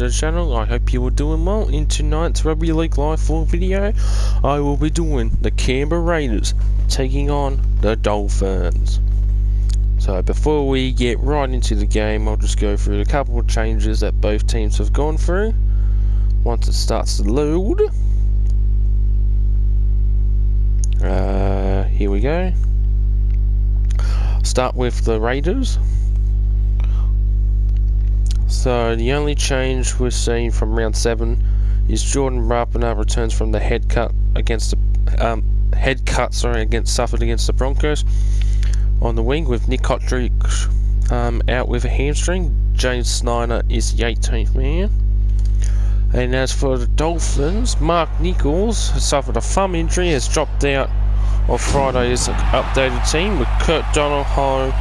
the channel. I hope you are doing well. In tonight's Rugby League Live 4 video, I will be doing the Canberra Raiders taking on the Dolphins. So before we get right into the game, I'll just go through a couple of changes that both teams have gone through once it starts to load. Here we go. Start with the Raiders. So the only change we're seeing from round 7 is Jordan Rapana returns from the head cut suffered against the Broncos on the wing, with Nick Kotrick out with a hamstring. James Snyder is the 18th man. And as for the Dolphins, Mark Nichols has suffered a thumb injury, has dropped out of Friday's updated team, with Kurt Donohoe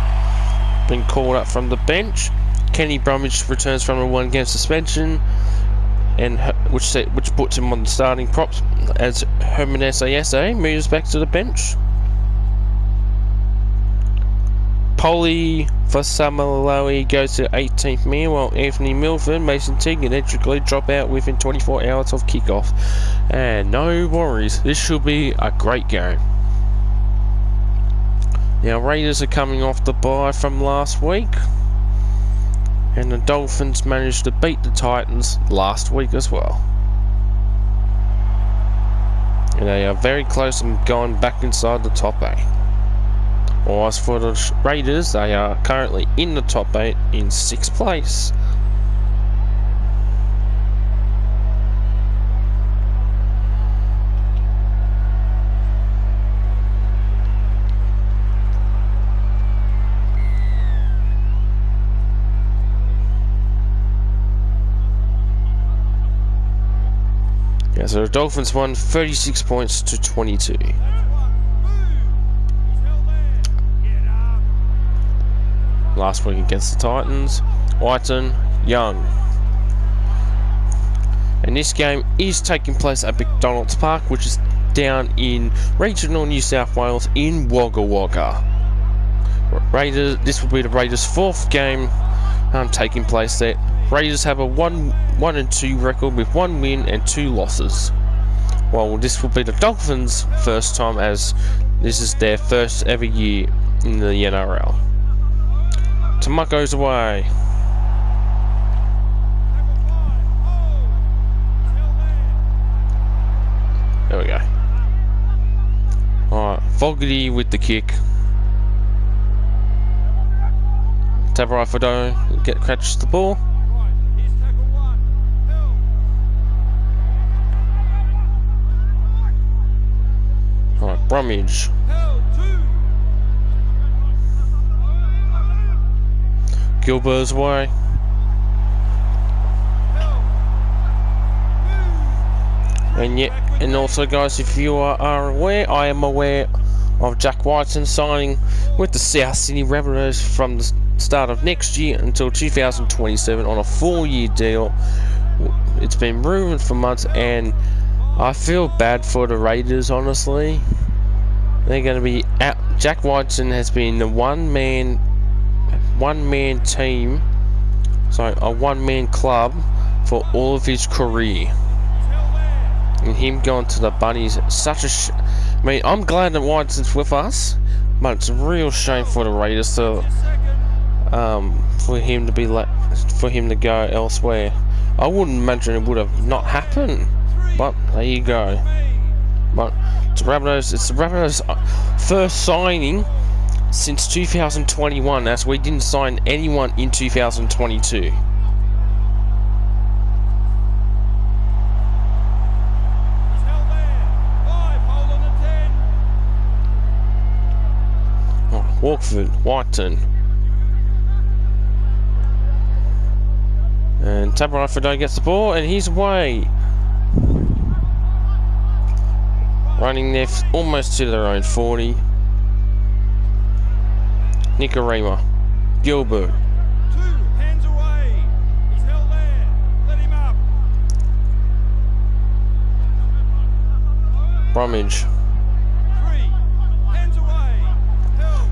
been called up from the bench. Kenny Bromwich returns from a 1-game suspension, and which puts him on the starting props, as Herman Essa moves back to the bench. Polly Fasamalawi goes to 18th man, while Anthony Milford, Mason Teague and Edric Lee drop out within 24 hours of kickoff. And no worries, this should be a great game. Now, Raiders are coming off the bye from last week, and the Dolphins managed to beat the Titans last week as well. And they are very close and going back inside the top 8. Or as for the Raiders, they are currently in the top 8 in 6th place. Yeah, so the Dolphins won 36 points to 22. Last week against the Titans, Whiten, Young. And this game is taking place at McDonald's Park, which is down in regional New South Wales in Wagga Wagga. This will be the Raiders' 4th game taking place there. Raiders have a 1-2 record with 1 win and 2 losses. While this will be the Dolphins' first time, as this is their first ever year in the NRL. Tamak goes away. There we go. Alright, Fogarty with the kick. Tavarai Fido catches the ball. Alright, Bromwich. Gilbert's away. And also, guys, if you are aware, I am aware of Jack Whiten signing with the South Sydney Rabbitohs from the start of next year until 2027 on a 4-year deal. It's been rumored for months, and I feel bad for the Raiders, honestly. They're going to be out. Jack Whiten has been the one-man team, a one-man club for all of his career. And him going to the Bunnies, such a I mean, I'm glad that Whiten's with us, but it's a real shame for the Raiders to for him to go elsewhere. I wouldn't imagine it would have not happened, but there you go. But it's the Rabbitohs' first signing since 2021, as we didn't sign anyone in 2022. Walkford, Whiten, and Tavarai Fido gets the ball, and he's away. Running there almost to their own 40. Nicarima, Gilbert. 2 hands away. He's held there. Let him up. Bromwich. 3 hands away. Held.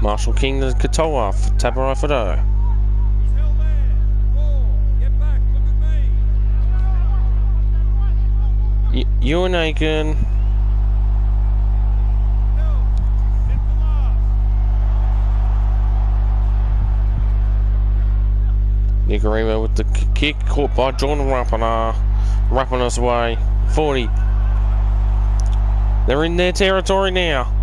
Marshall King to Katoa for Tavarai Fido. He's held there. Ewan Aiken. Hit the last. Nicarima with the kick, caught by Jordan Rapana. Rapana's away. 40. They're in their territory now.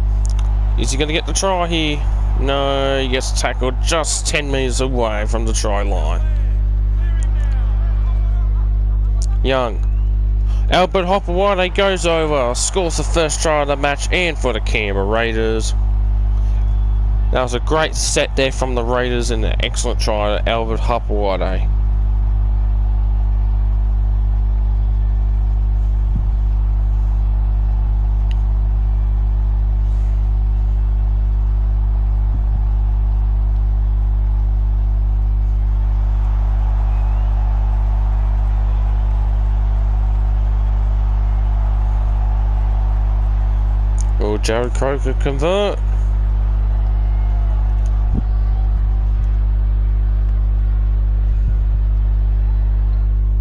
Is he going to get the try here? No, he gets tackled just 10 metres away from the try line. Young. Albert Hopewade goes over, scores the first try of the match and for the Canberra Raiders. That was a great set there from the Raiders and an excellent try to Albert Hopewade. Will Jared Croker convert?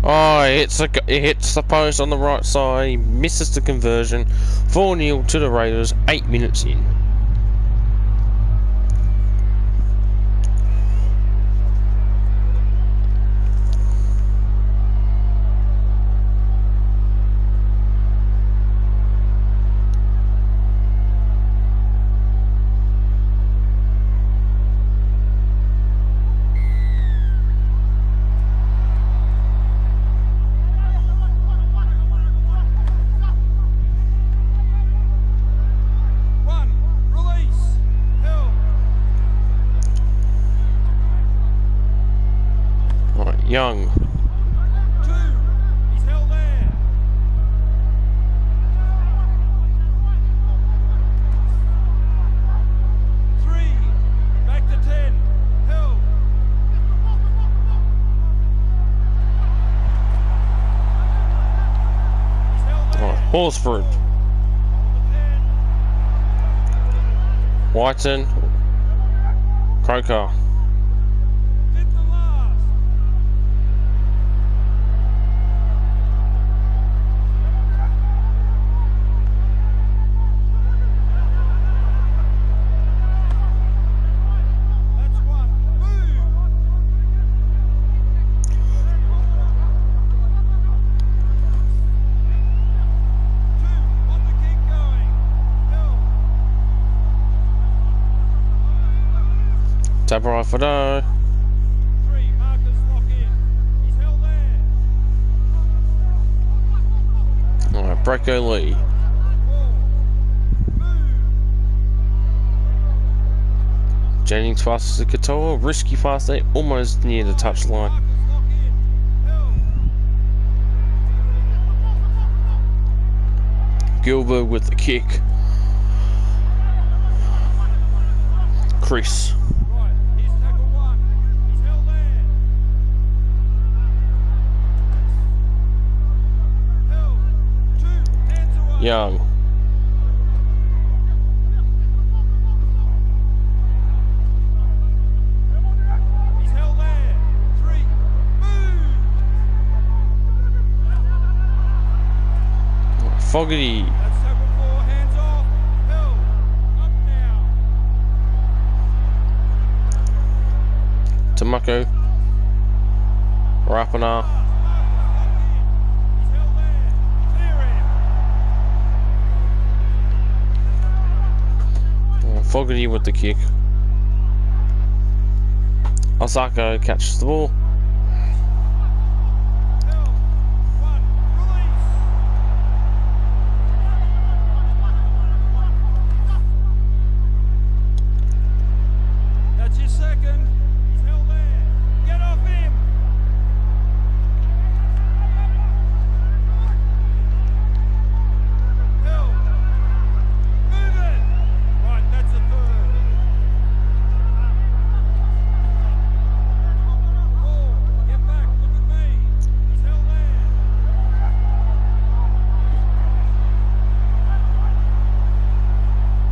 Oh, it hits the post on the right side. He misses the conversion. 4-0 to the Raiders, 8 minutes in. Young. 2. He's held there. 3. Back to 10. Held. He's held there. Horsford. Whiten. Croker. Tap right for no. 3. Marcus lock in. He's held there. Alright, Braco Lee. 4. Move. Jennings passes to Katoa. Risky pass there, almost near the touchline. Marcus lock in. Held. Gilbert with the kick. Chris. Right. He's tackle 1. He's held there. Held. 2. Hands away. Young. He's held there. 3. Move. Fogarty. That's tackle 4. Hands off. Held. Up now. Tamako. Rapana. He's held there. Clear him. Fogarty with the kick. Osako catches the ball. Held. 1. Release. That's your second. He's held there. Get off him. Held. Move it. Right, that's a third. 4. Get back. Look at me. He's held there.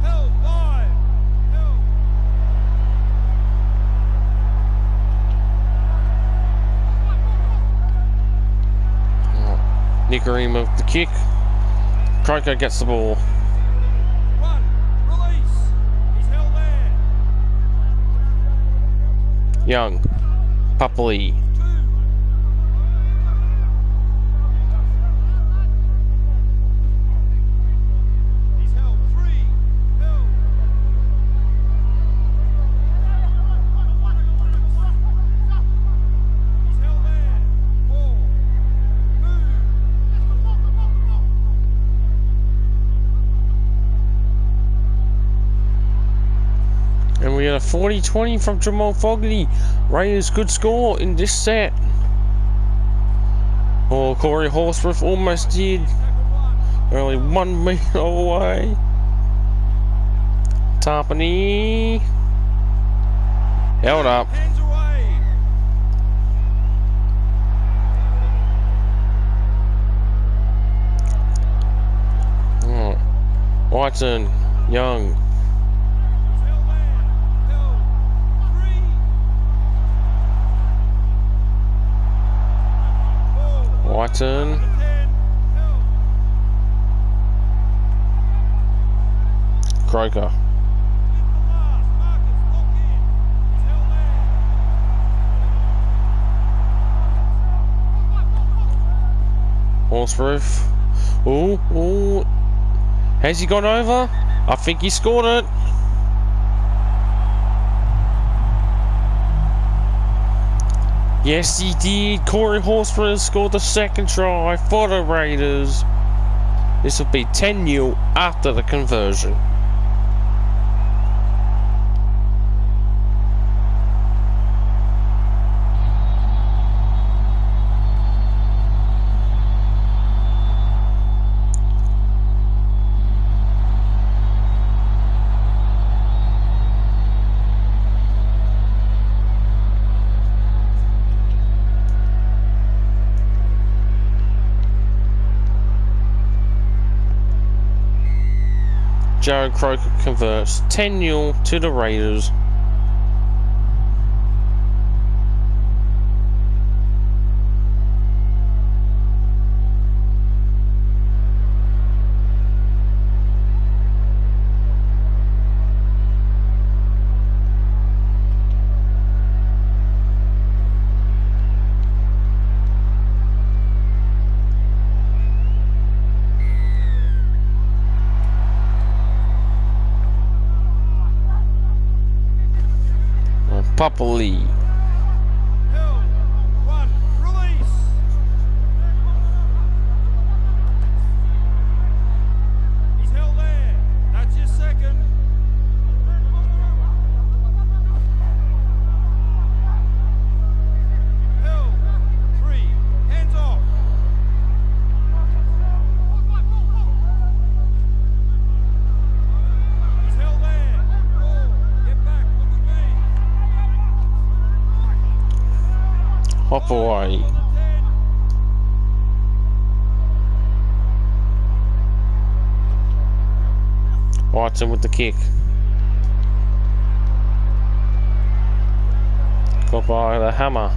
Held. 5. Held. Nicarima with the kick. Croker gets the ball. 1. Release. He's held there. Young. Pupley. 2. He's held. 3. Held. He's held there. 4. Move. And we get a 40-20 from Jamal Fogarty. Raiders good score in this set. Oh, Corey Horsworth almost did. Only 1 meter away. Tarpany. Held up. Hands away. Oh. Whiten. Young. He's held there. Held. 3. 4. Whiten. 10. Held. Croker. With the last. Marcus, lock in. He's held there. Horsworth. Ooh, ooh. Has he gone over? I think he scored it. Yes, he did. Corey Horsworth scored the second try for the Raiders. This will be 10-0 after the conversion. Jared Croker converts 10-0 to the Raiders. Pupley. Held. 1. Release. He's held there. That's your second. Held. 3. Hands off. He's held there. 4. Get back. Look at me. Hop away. Watson with the kick. Got by the hammer.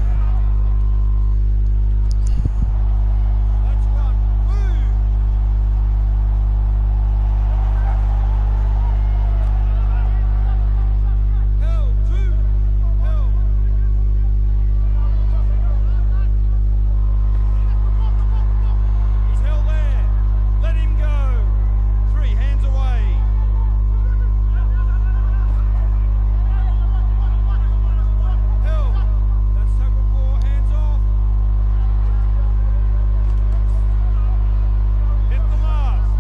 That's 1. Move. Held. 2. Held. He's held there. Let him go. 3. Hands away. Held. That's tackle 4. Hands off. Hit the last.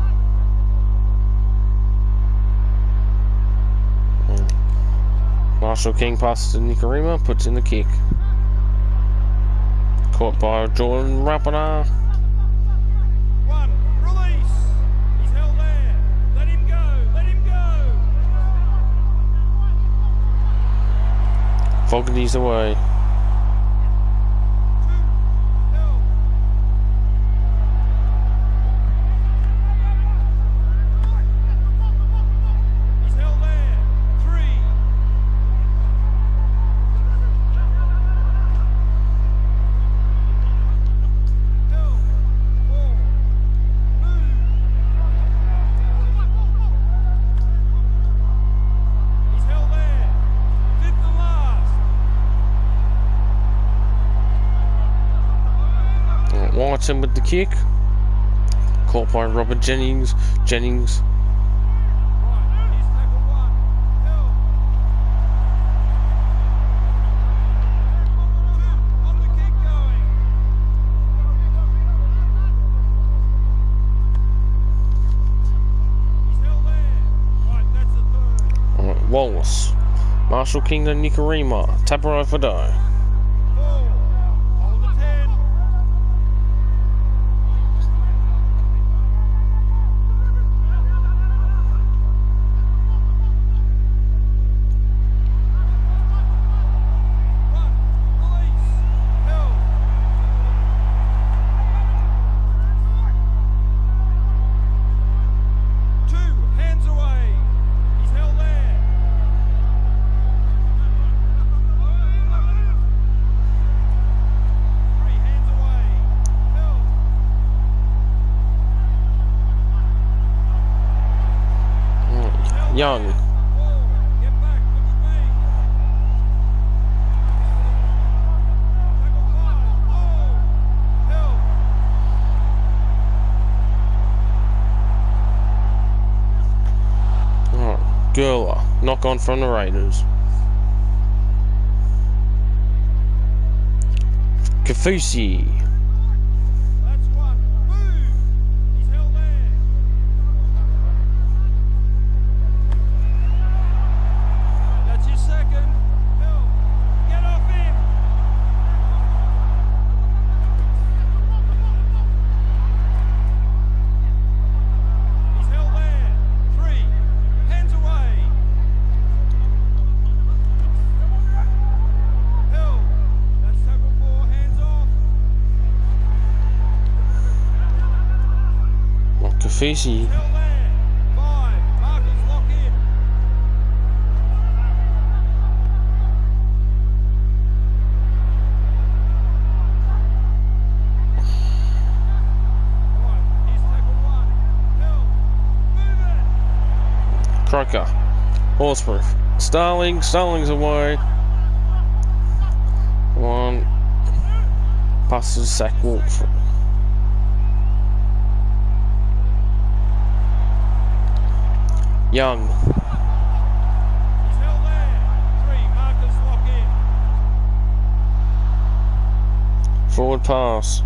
Marshall King passes to Nicarima, puts in the kick. Caught by Jordan Rapana. 1. Release. He's held there. Let him go. Let him go. Fogarty's away. 2. Held. He's held there. 3. Held. 4. Move. Robertson with the kick. Caught by Robert Jennings. Jennings. Right, here's tackle one. Held. Two, on the kick going. He's held there. Right, that's the third. Alright, Wallace. Marshall King to Nicarima. Taparo for dough. 4, hold the 10. Young. Get back, look at me. Tackle 5, held. Alright, Gurler. Knock on from the Raiders. Kafusi. That's one. Move. He's held there. That's his second. Held. Get off him. He's held there. 3. Hands away. Held. That's tackle 4. Hands off. Kafusi. Held there. 5. Markers lock in. Right, here's tackle 1. Held. Move it. Croker. Horseproof. Starling. Starling's away. 1. Pass to the sack walk. Young. He's held there. 3. Markers lock in. Forward pass.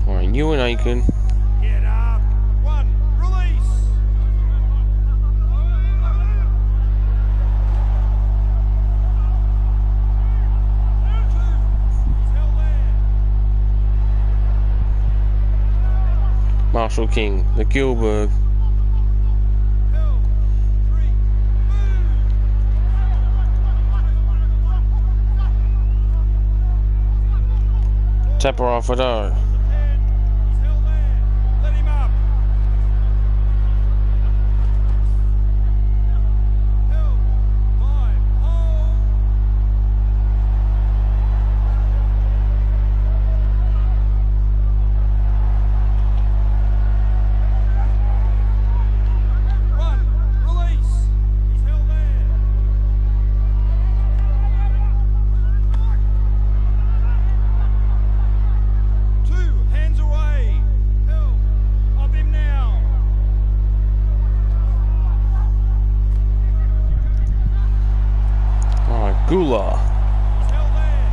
Alright, you and Aiken. Get up. 1. Release. 2. He's held there. Marshall King. The Gilbert. Held. 3. Move. Tapper for dough. 10. He's held there. Let him up. Held. 5. Hold. One. Release. He's held there. 2. Hands away. Held. Of him now. Alright, Gula. He's held there.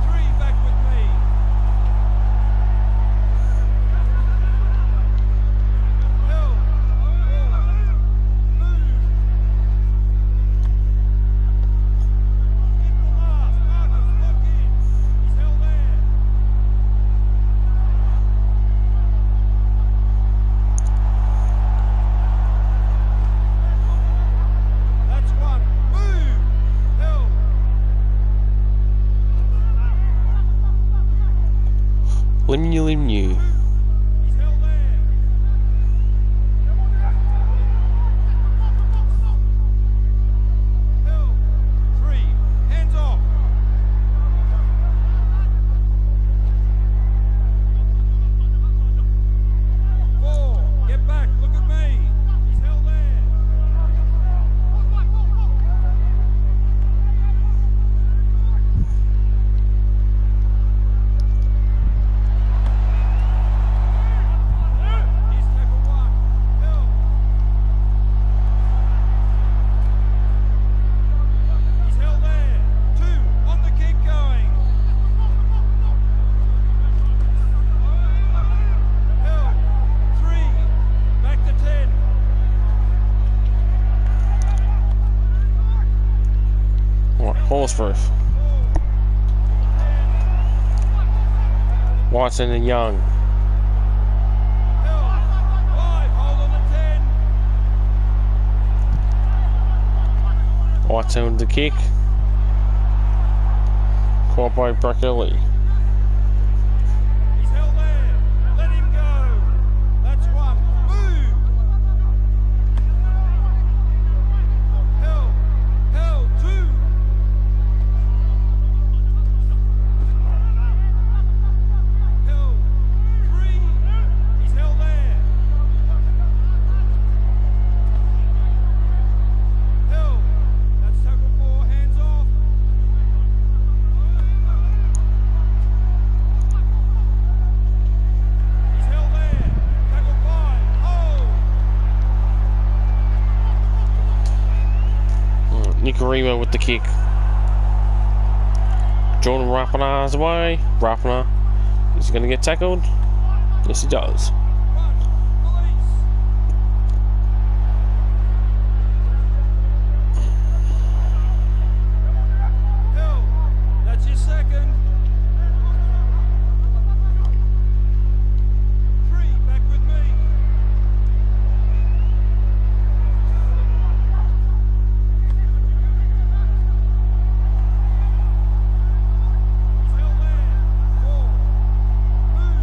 3. Back with me. Held. 4. Move. Hit the last. Markers lock in. He's held there. That's 1. Move. Held. Limnu. He's held there. Held. 3. Hands off. Horseproof. Whiteson and Young. Hill. 5, hold on to 10. Whiteson with the kick. Caught by Broccoli. He's held there. Let him go. That's 1. Move. Hill. 2. Hill. 3. He's held there. Hill. That's tackle 4. Hands off. He's held there. Tackle 5. Oh. Nicarima with the kick. Jordan Rapana's away. Rapana. Is he going to get tackled? Yes, he does. 1. Release. Hill. That's your second. 3. Back with me. He's held there. 4. Move.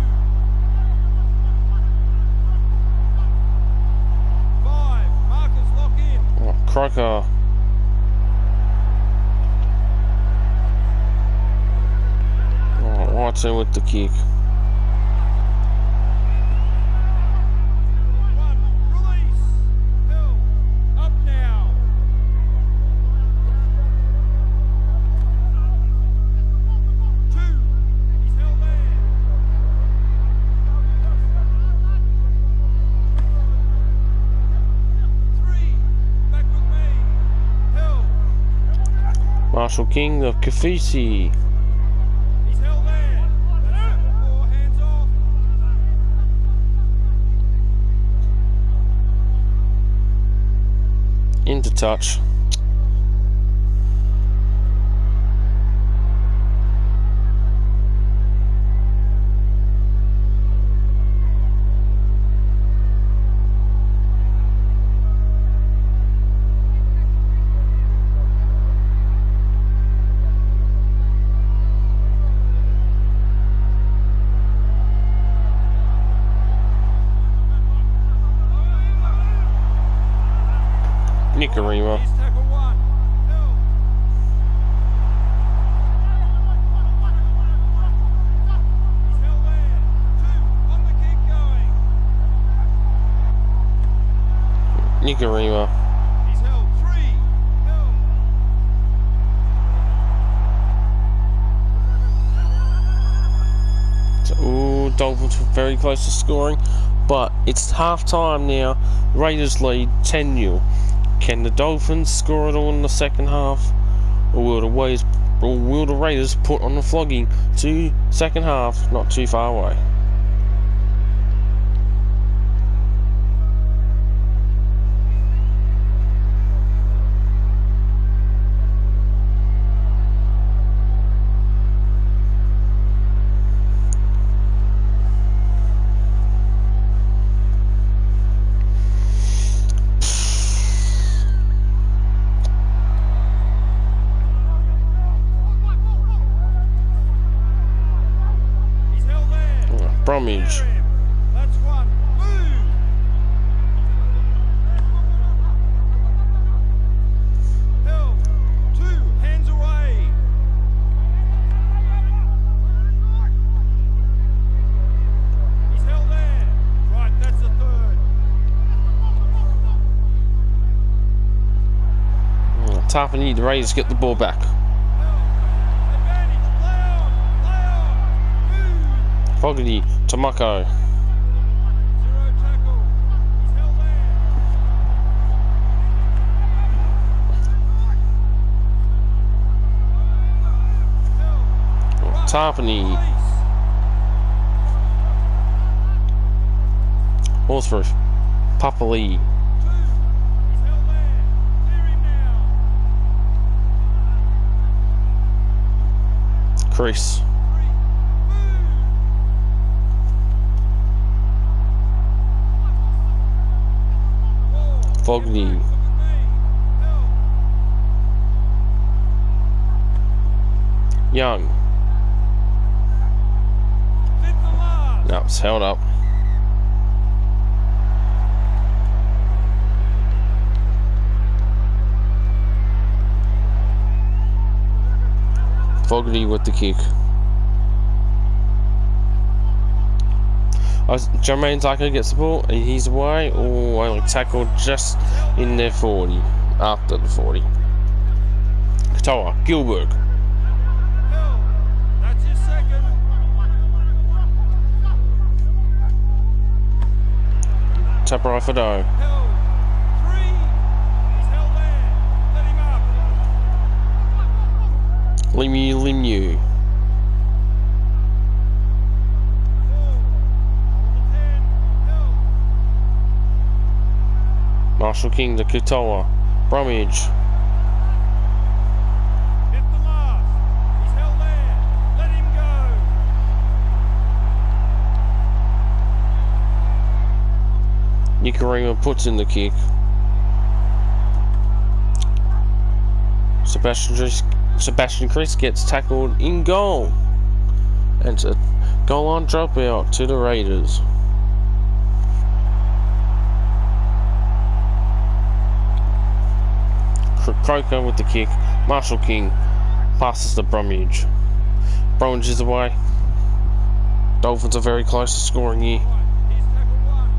5. Markers lock in. Oh, Croker. Oh, Whiteson with the kick. 1. Release. Hill. Up now. 2. He's held there. 3. Back with me. Hill. Marshall King of Kafisi. He's held there. That's tackle 4. Hands off. Into touch. Nicarima. He's tackle 1. Hill. He's held there. 2. On the kick going. Nicarima. He's held 3. Hill. Ooh, Dolphins were very close to scoring, but it's half time now. Raiders lead 10-0. Can the Dolphins score it all in the second half, or will the Raiders put on the flogging to second half not too far away? He's held there. Bromwich. Clear him. That's 1. Move. Hill. 2. Hands away. He's held there. Right, that's the 3rd. Tarpany, the Raiders get the ball back. Advantage. Play on. Move. Fogarty, Tomako. 0 tackle. He's held there. Hill. Right. Tarpany, Release. Horseproof, Papali. 2. He's held there. Clear him now. Chris. Fogarty. Young. No, it's held up. Fogarty with the kick. Jermaine Zucker gets the ball and he's away. Oh, only tackled just in their 40. After the 40. Katoa, Gilbert. That's his second. Tapper for dough. Held. 3. He's held there. Let him up. Lemieux. 4. Marshall King to Katoa. Bromwich. Hit the last. He's held there. Let him go. Nicarima puts in the kick. Sebastian Chris gets tackled in goal. And it's a goal line dropout to the Raiders. Croker with the kick. Marshall King passes to Bromwich. Bromwich is away. Dolphins are very close to scoring here. He's tackle 1.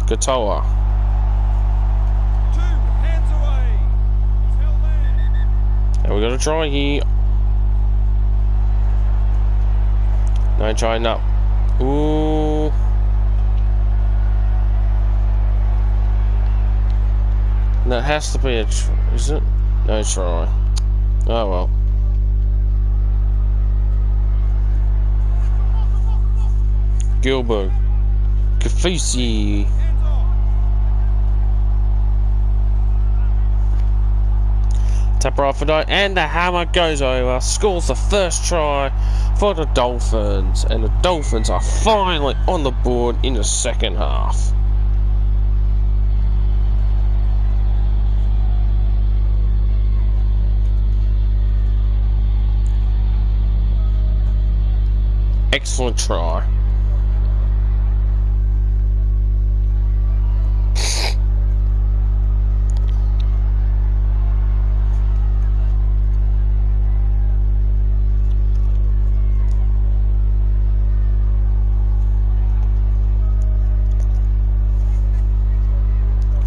Held. Katoa. 2. Hands away. He's held there. And we got a try here. No trying up. Ooh. That has to be a try, is it? No try. Oh well. Gilbert. Kafusi. Hands off. Tap right for die, and the hammer goes over. Scores the first try for the Dolphins, and the Dolphins are finally on the board in the second half. Excellent try.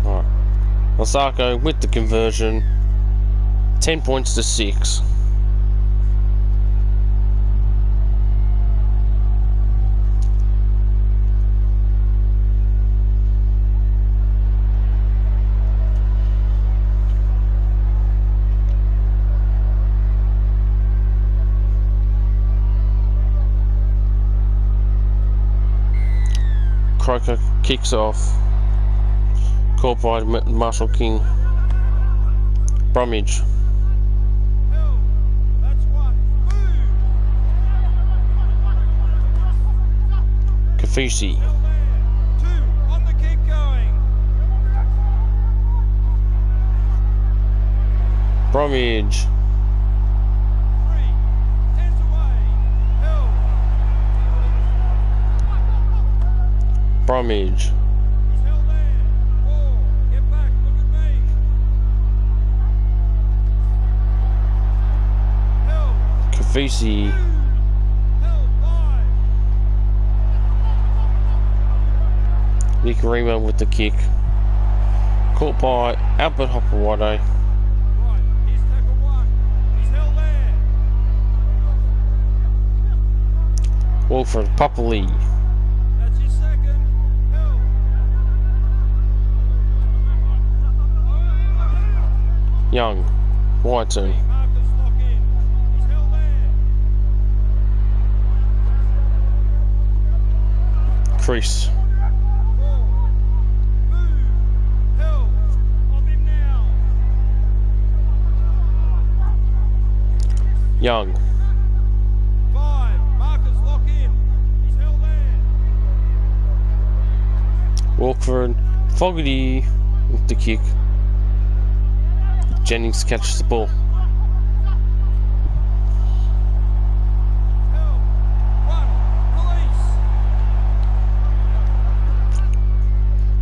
Alright. Osako with the conversion. 10 points to 6. Croker kicks off. Caught by Marshall King. Bromwich. Held. That's 1. Move. Kafusi. Held there. 2. On the kick going. Bromwich. 3. Hands away. Held. Bromwich. He's held there. 4. Get back. Look at me. Held. Kafusi. 2. Held. 5. Nicarima with the kick. Caught by Albert Hopperwade. Right. Here's tackle 1. He's held there. Wilfred Papali. That's his second. Held. Young. Whiten. Marcus lock in. He's held there. Chris. 4. Move. Held. On him now. Young. 5. Markers lock in. He's held there. Walkford. Fogarty with the kick. Jennings catches the ball. Held. 1. Release.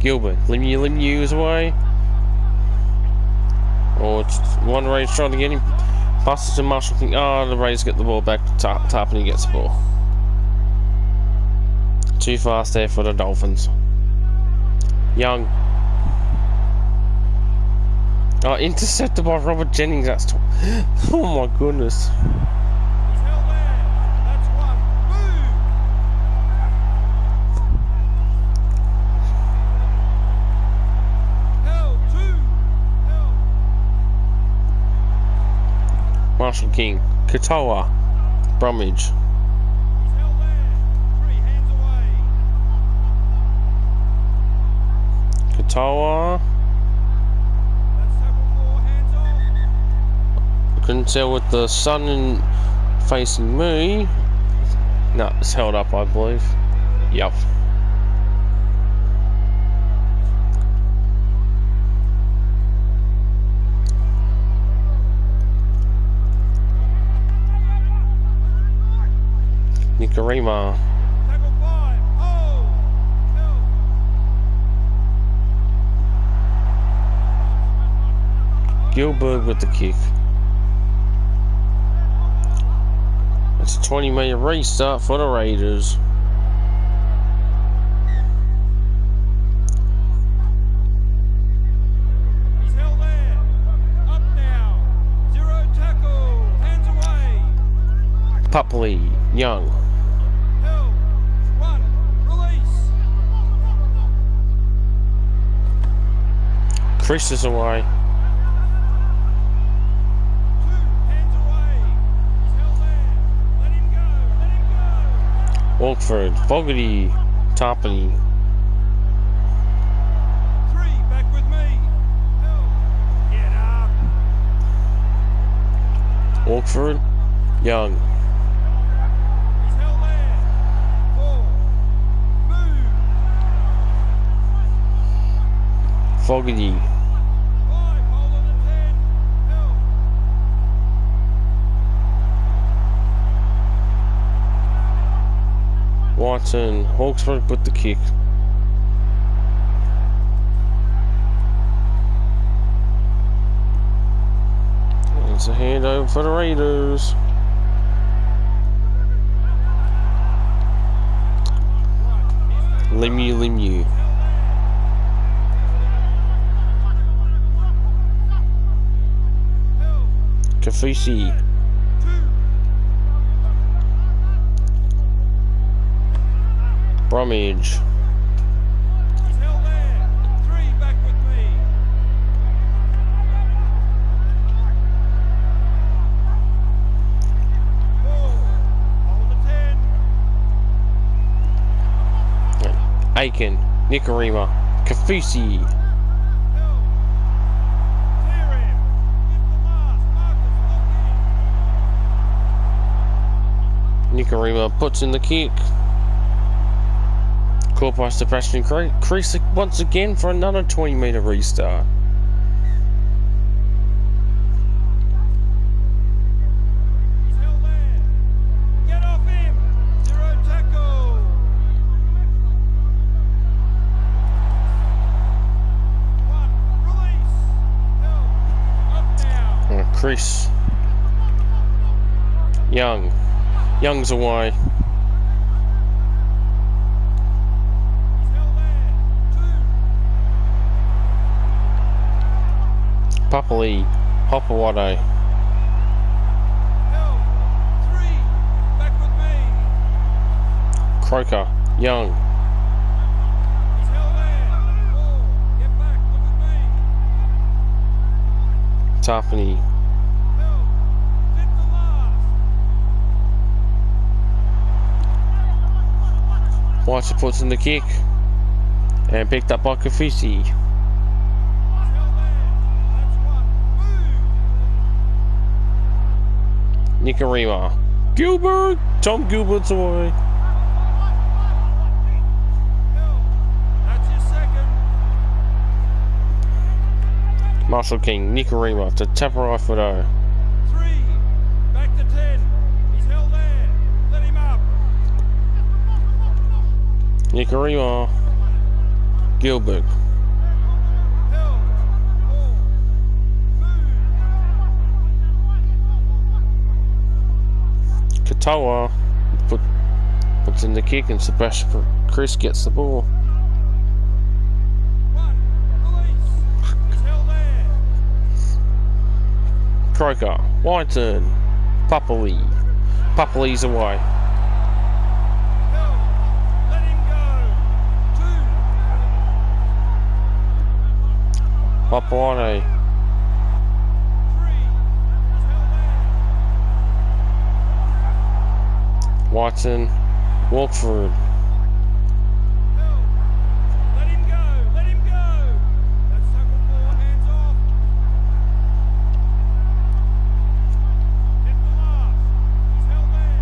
Gilbert. Lemieux is away. Oh, it's one Raiders trying to get him. Passes to Marshall King. Oh, the Raiders get the ball back. Tarpany gets the ball. Too fast there for the Dolphins. Young. Oh, intercepted by Robert Jennings. That's oh my goodness. He's held there. That's 1. Move. Held. 2. Held. Marshall King. Katoa. Bromwich. He's held there. 3. Hands away. Katoa. That's tackle 4. Hands off. Couldn't tell with the sun facing me. No, it's held up, I believe. Yep. Nicarima. Tackle 5. Hold. Held. Gilbert with the kick. It's a 20-meter restart for the Raiders. He's held there. Up now. 0 tackle. Hands away. Pupley. Young. Held. 1. Release. Chris is away. 2. Hands away. He's held there. Let him go. Let him go. Walkford. Fogarty. Tarpany. 3. Back with me. Held. Get up. Walkford. Young. He's held there. 4. Move. Fogarty. 5. Hold on to 10. Held. Watson. Hawksburg with the kick. It's a handover for the Raiders. Lemieux. Kafusi. 2. Bromwich. He's held there. 3. Back with me. 4. Hold to 10. Aiken. Nicarima. Kafusi. Held. Clear him. Get the last. Markers lock in. Nicarima puts in the kick. Caught by Sebastian Crease once again for another 20-meter restart. He's held there. Get off him. 0 tackle. 1. Release. Held. Up now. Chris. Young. Young's away. He's held there. 2. Pupley. Hopawade. Held. 3. Back with me. Croker. Young. He's held there. 4. Get back. Look at me. Tarpany. Held. 5th to last. White puts in the kick. And picked up by Kafusi. He's held there. That's 1. Move. Nicarima. Gilbert! Tom Gilbert's away. That's his second. Marshall King, Nicarima to Taparai Fido. 3. Back to 10. He's held there. Let him up. Nicarima. Gilbert. Held. 4. Move. Katoa puts in the kick and Sebastian Chris gets the ball. 1. Release. He's held there. Croker, Whiten, Papali. Papali's away. Held. Let him go. 2. Papawane, 3. He's held there. Whiten, Walkford. Held. Let him go. Let him go. That's tackle 4. Hands off. Hit the mark. He's held there.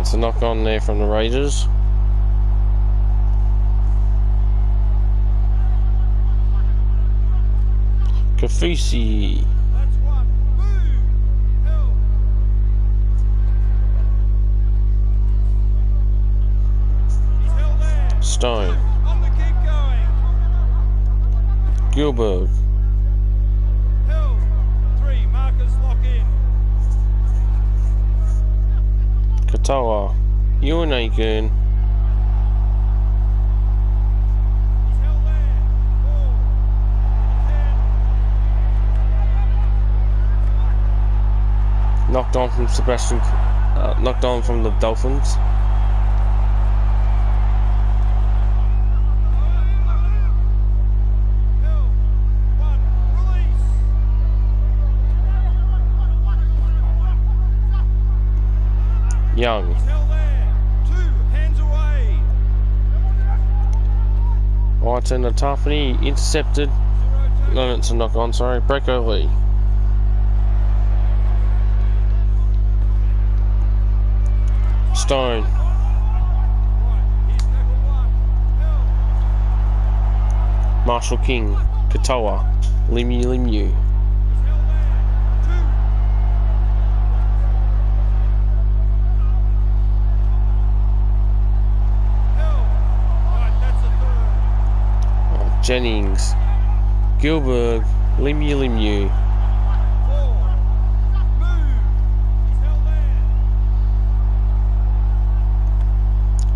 It's a knock on there from the Raiders. Kafusi. That's 1. Move. Held. He's held there. Stone. On the kick going. Gilbert. Held. 3. Markers lock in. Katoa. Unagan. He's held there. 4. 10. Knocked on from Sebastian. Knocked on from the Dolphins. Held. 1. Release. Young. He's held there. 2. Hands away. Whiten and Tarpany intercepted. 0 No, it's a knock on, sorry. Break early. Stone. Right. He's tackle 1. Held. Marshall King. Katoa. Lemieux. He's held there. 2. Held. Right. That's a 3rd. Jennings. Gilbert. Lemieux. 4. Move. He's held there.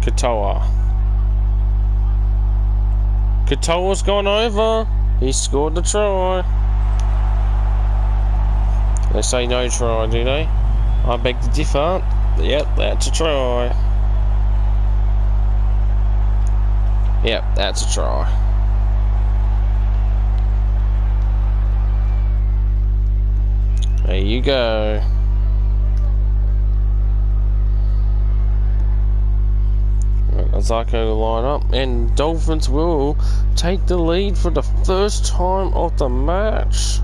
Katoa. Katoa's gone over. He scored the try. They say no try, do they? I beg to differ. Yep, that's a try. Yep, that's a try. There you go. Azako line up, and Dolphins will take the lead for the first time of the match.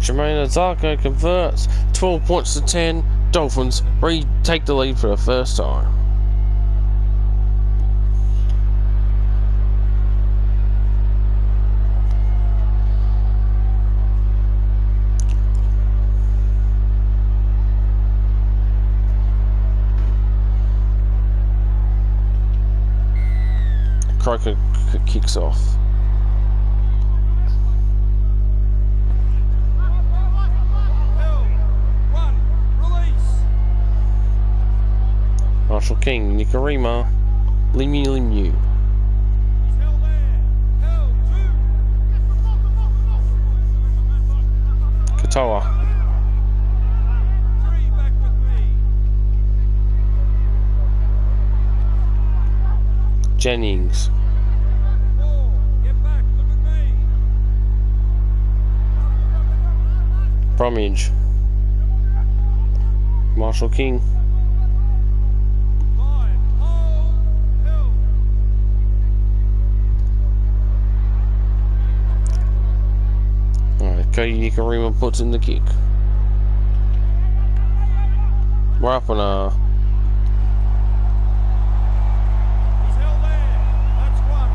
Jermaine Azako converts 12 points to 10. Dolphins retake the lead for the first time. Croker kicks off. Held. 1. Release. Marshall King, Nicarima, Lemieux. He's held there. Held. 2. Katoa, 3. Back with me. Jennings, 4. Get back. Look at me. Bromwich, Marshall King. 5, hold, held. Alright, Cody Nikarima puts in the kick. We're up on He's held there. That's one.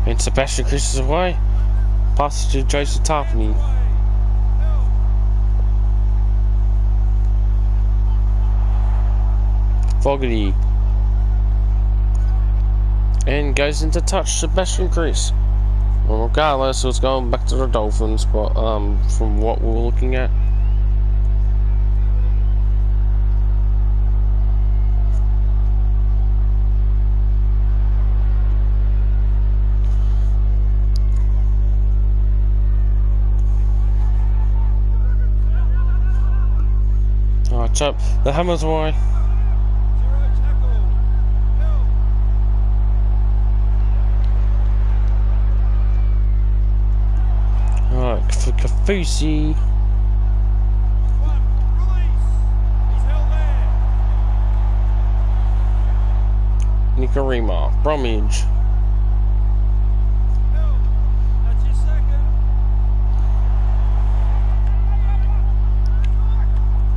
Move. and Sebastian Chris is away. Pass it to Joseph Tarpany. Fogarty. And goes into touch, Sebastian Chris. Well, regardless, it's going back to the Dolphins, but from what we're looking at. Alright, chap, the hammer's away. 0 tackle. Held. Alright, for Kafusi. 1, release. He's held there. Nikarima. Bromwich. Held. That's his second.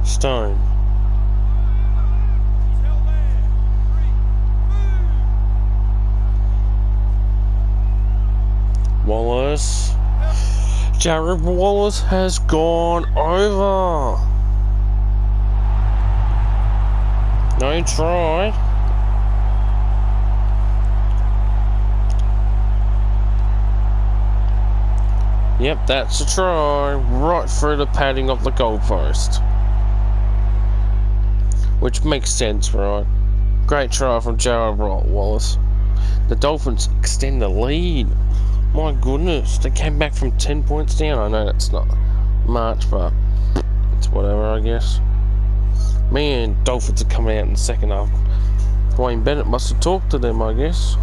Stone. He's held there. 3, move. Wallace. Jared Wallace has gone over. No try. Yep, that's a try. Right through the padding of the goalpost. Which makes sense, right? Great try from Jared Wallace. The Dolphins extend the lead. My goodness, they came back from 10 points down. I know that's not much, but it's whatever, I guess. Man, Dolphins are coming out in the second half. Wayne Bennett must have talked to them, I guess.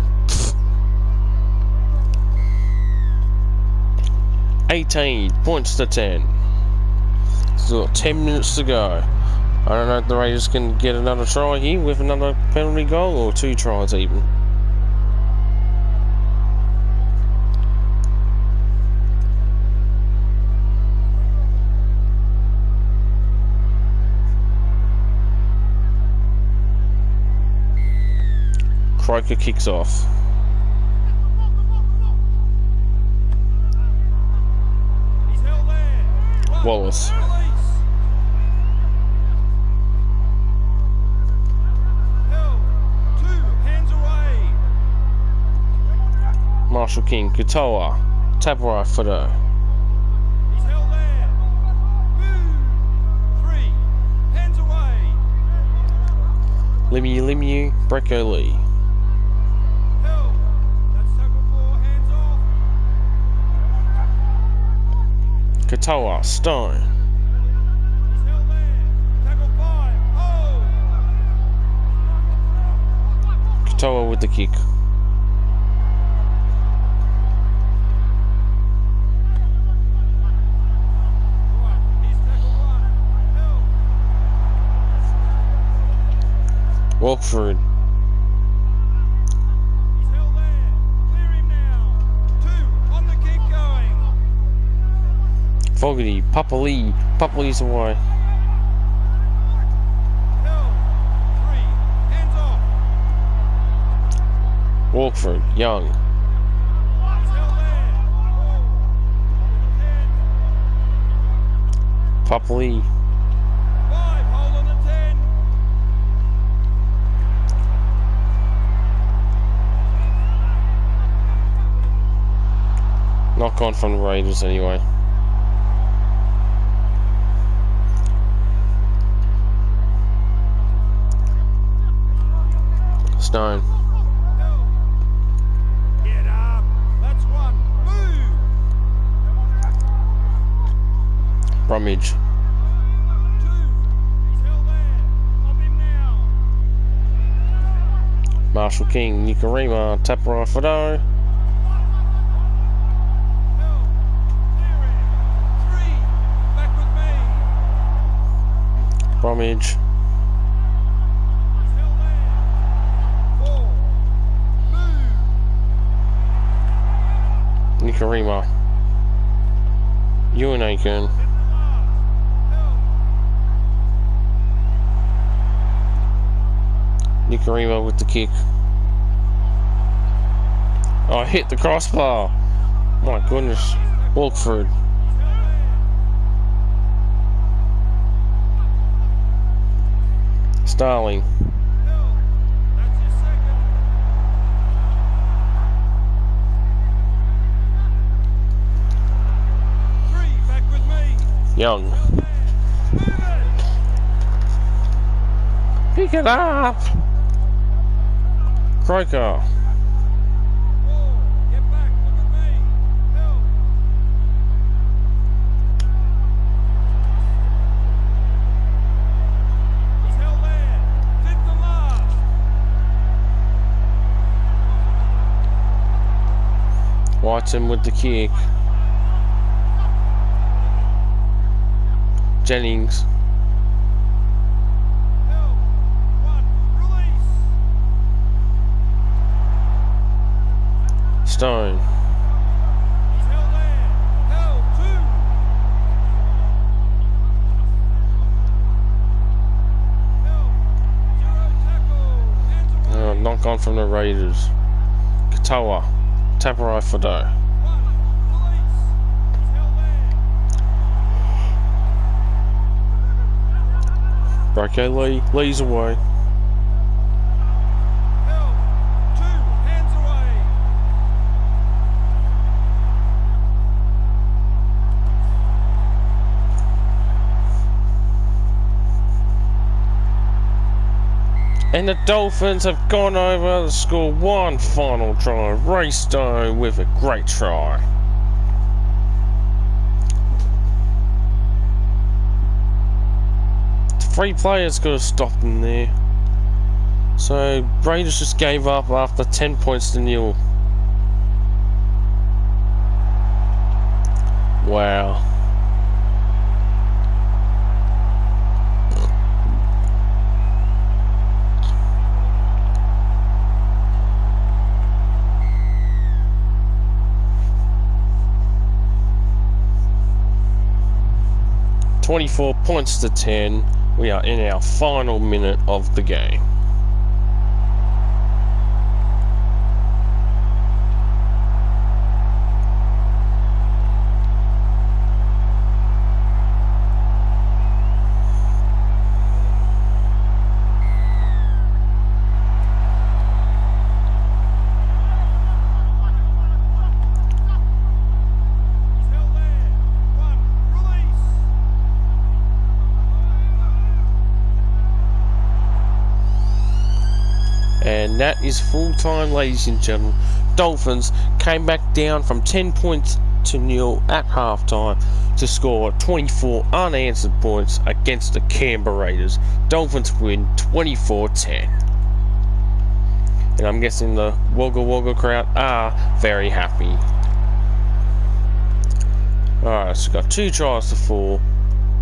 18 points to 10. Still got 10 minutes to go. I don't know if the Raiders can get another try here with another penalty goal, or 2 tries even. Croker kicks off. He's held there. 1, Wallace. release. Held. 2, hands away. Marshall King, Katoa, Taparai Fido. He's held there. Move. 3, hands away. Lemieux, Brecko Lee. Held. That's tackle 4, hands off. Katoa, Stone. He's held there. Tackle 5, hold. Katoa with the kick. Right, he's tackle 1, held. Walkford, He's held there. Clear him now. 2, on the kick going. Fogarty, Papali's away. Held. 3, hands off. Walkford, Young, He's held there. 4, Papali, 5, hold on the 10. knock on from the Raiders anyway. Stone, Get up. That's 1. Move. Bromwich, 2. He's held there. Off him now. Marshall King, Nikarima, Taparai Fido. Held. Clear Bromwich. He's held there. 4. Move. Nicarima. Unaken. Nicarima with the kick. Oh, hit the crossbar. My goodness. Walkford. Starling. That's his second. Three, back with me. Young. Move it. Pick it up. Croker. 4, get back, look at me. Help. He's held there. 5th and last. Whiten with the kick. Jennings. Help. 1, release. Stone. He's held there. Held. 2. Help. 0 tackle. Hands away. Knock on from the Raiders. Katoa. Taparai Fado. 1, release. He's held there. Brocco Lee. Lee's away. Help. 2, hands away. And the Dolphins have gone over to score one final try. Ray Stone with a great try. Three players could have stopped them there. So Raiders just gave up after 10 points to nil. Wow. £24 to 10. We are in our final minute of the game. He's held there. 1, release. And that is full time, ladies and gentlemen. Dolphins came back down from 10 points to nil at halftime to score 24 unanswered points against the Canberra Raiders. Dolphins win 24-10. And I'm guessing the Wagga Wagga crowd are very happy. Alright, so we've got 2 tries to 4.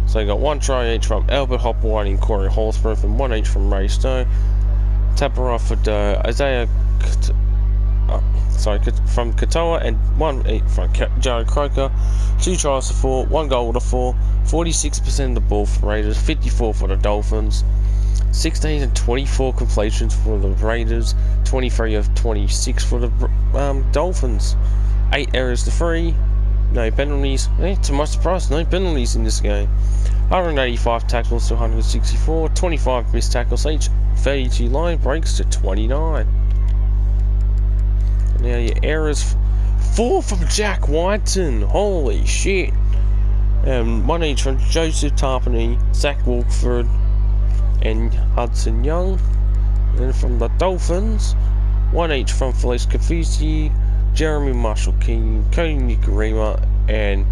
So we got 1 try each from Albert Hopwhite and Corey Holsworth, and 1 each from Ray Stone. Taparai Fado, Isaiah from Katoa, and 1 each from Joe Croker. 2 tries to 4, 1 goal to 4, 46% of the ball for Raiders, 54 for the Dolphins, 16 and 24 completions for the Raiders, 23 of 26 for the Dolphins, 8 errors to 3, no penalties. To my surprise, no penalties in this game. 185 tackles to 164, 25 missed tackles each, 32 line breaks to 29. Now your errors, 4 from Jack Whiten, holy shit. And 1 each from Joseph Tarpany, Zach Walkford, and Hudson Young. And then from the Dolphins, 1 each from Felice Kafusi, Jeremy Marshall King, Cody Nicarima, and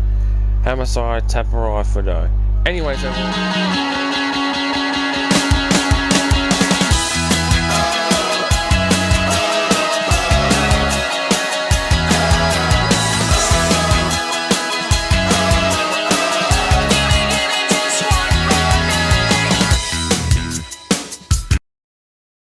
Hamasai Taparai Fado. Anyways, everyone.